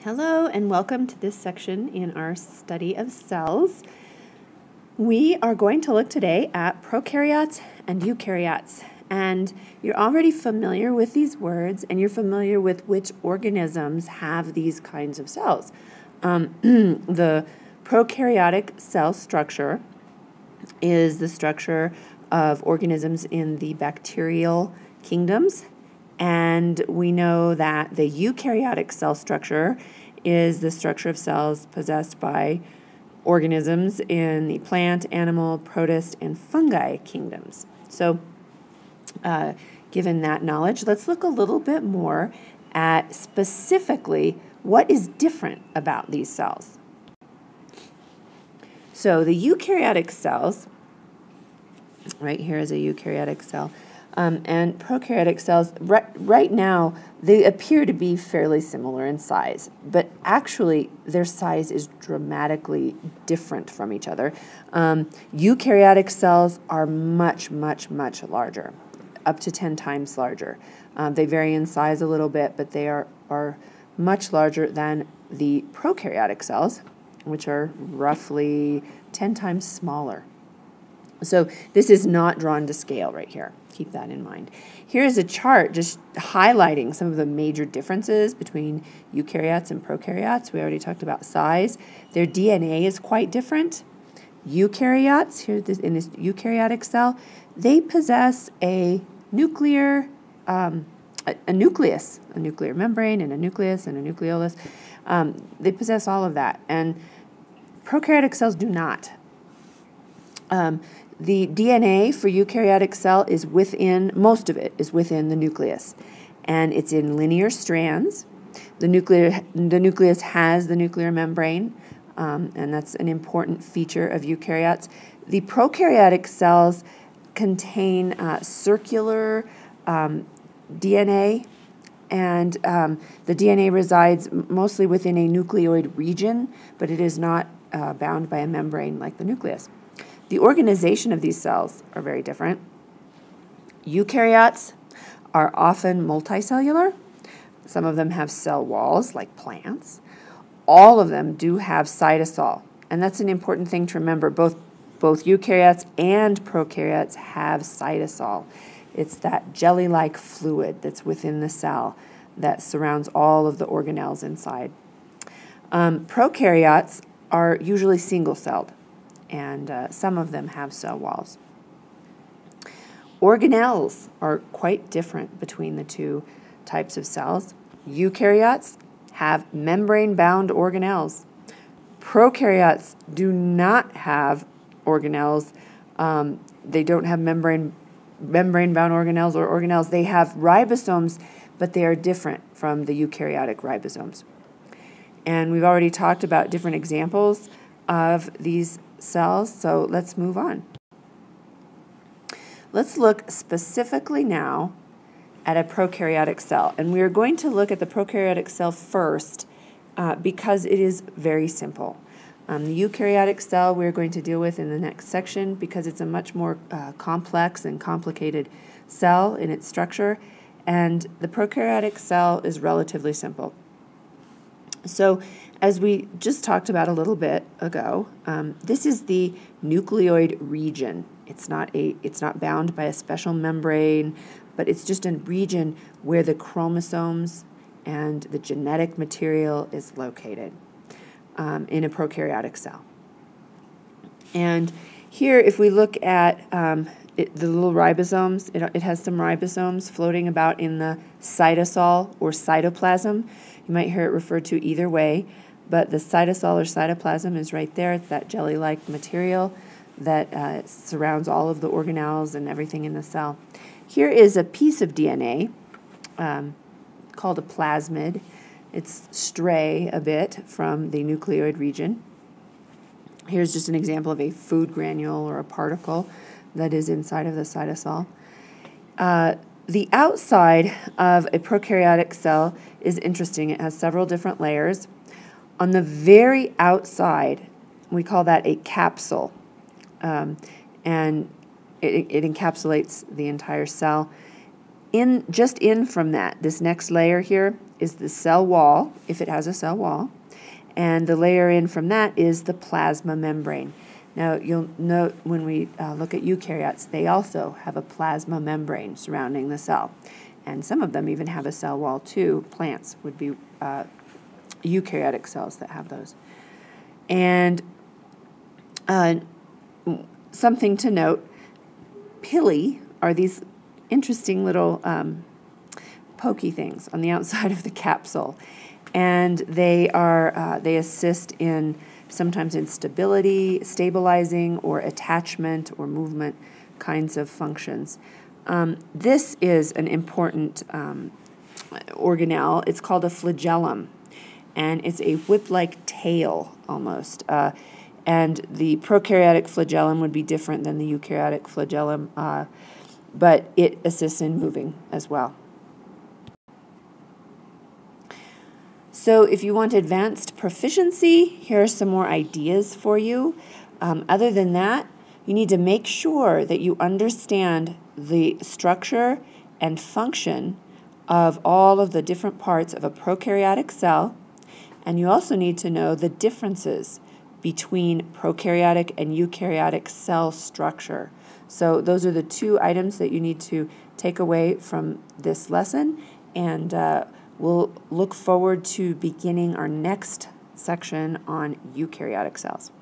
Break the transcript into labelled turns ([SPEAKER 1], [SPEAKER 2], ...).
[SPEAKER 1] Hello and welcome to this section in our study of cells. We are going to look today at prokaryotes and eukaryotes. And you're already familiar with these words and you're familiar with which organisms have these kinds of cells. The prokaryotic cell structure is the structure of organisms in the bacterial kingdoms. And we know that the eukaryotic cell structure is the structure of cells possessed by organisms in the plant, animal, protist, and fungi kingdoms. So, given that knowledge, let's look a little bit more at specifically what is different about these cells. So, the eukaryotic cells, right here is a eukaryotic cell. And prokaryotic cells, right now, they appear to be fairly similar in size, but actually their size is dramatically different from each other. Eukaryotic cells are much, much, much larger, up to 10 times larger. They vary in size a little bit, but they are much larger than the prokaryotic cells, which are roughly 10 times smaller. So this is not drawn to scale right here. Keep that in mind. Here's a chart just highlighting some of the major differences between eukaryotes and prokaryotes. We already talked about size. Their DNA is quite different. Eukaryotes, here in this eukaryotic cell, they possess a nuclear, a nucleus, a nuclear membrane, and a nucleus, and a nucleolus. They possess all of that, and prokaryotic cells do not. The DNA for eukaryotic cell is within, most of it is within the nucleus, and it's in linear strands. The nucleus has the nuclear membrane, and that's an important feature of eukaryotes. The prokaryotic cells contain circular DNA, and the DNA resides mostly within a nucleoid region, but it is not bound by a membrane like the nucleus. The organization of these cells are very different. Eukaryotes are often multicellular. Some of them have cell walls, like plants. All of them do have cytosol, and that's an important thing to remember. Both eukaryotes and prokaryotes have cytosol. It's that jelly-like fluid that's within the cell that surrounds all of the organelles inside. Prokaryotes are usually single-celled, and some of them have cell walls. Organelles are quite different between the two types of cells. Eukaryotes have membrane-bound organelles. Prokaryotes do not have organelles. They don't have membrane-bound organelles or organelles. They have ribosomes, but they are different from the eukaryotic ribosomes. And we've already talked about different examples of these cells, so let's move on. Let's look specifically now at a prokaryotic cell, and we are going to look at the prokaryotic cell first because it is very simple. The eukaryotic cell we're going to deal with in the next section because it's a much more complex and complicated cell in its structure, and the prokaryotic cell is relatively simple. So, as we just talked about a little bit ago, this is the nucleoid region. It's not bound by a special membrane, but it's just a region where the chromosomes and the genetic material is located in a prokaryotic cell. And here, if we look at the little ribosomes, it has some ribosomes floating about in the cytosol or cytoplasm. You might hear it referred to either way, but the cytosol or cytoplasm is right there. It's that jelly-like material that surrounds all of the organelles and everything in the cell. Here is a piece of DNA called a plasmid. It's stray a bit from the nucleoid region. Here's just an example of a food granule or a particle that is inside of the cytosol. The outside of a prokaryotic cell is interesting. It has several different layers. On the very outside, we call that a capsule, and it encapsulates the entire cell. just in from that, this next layer here is the cell wall, if it has a cell wall, and the layer in from that is the plasma membrane. Now, you'll note when we look at eukaryotes, they also have a plasma membrane surrounding the cell, and some of them even have a cell wall too. Plants would be eukaryotic cells that have those. And something to note, pili are these interesting little pokey things on the outside of the capsule, and they assist in sometimes in stabilizing or attachment or movement kinds of functions. This is an important organelle. It's called a flagellum, and it's a whip-like tail almost. And the prokaryotic flagellum would be different than the eukaryotic flagellum, but it assists in moving as well. So if you want advanced proficiency, here are some more ideas for you. Other than that, you need to make sure that you understand the structure and function of all of the different parts of a prokaryotic cell, and you also need to know the differences between prokaryotic and eukaryotic cell structure. So those are the two items that you need to take away from this lesson, and we'll look forward to beginning our next section on eukaryotic cells.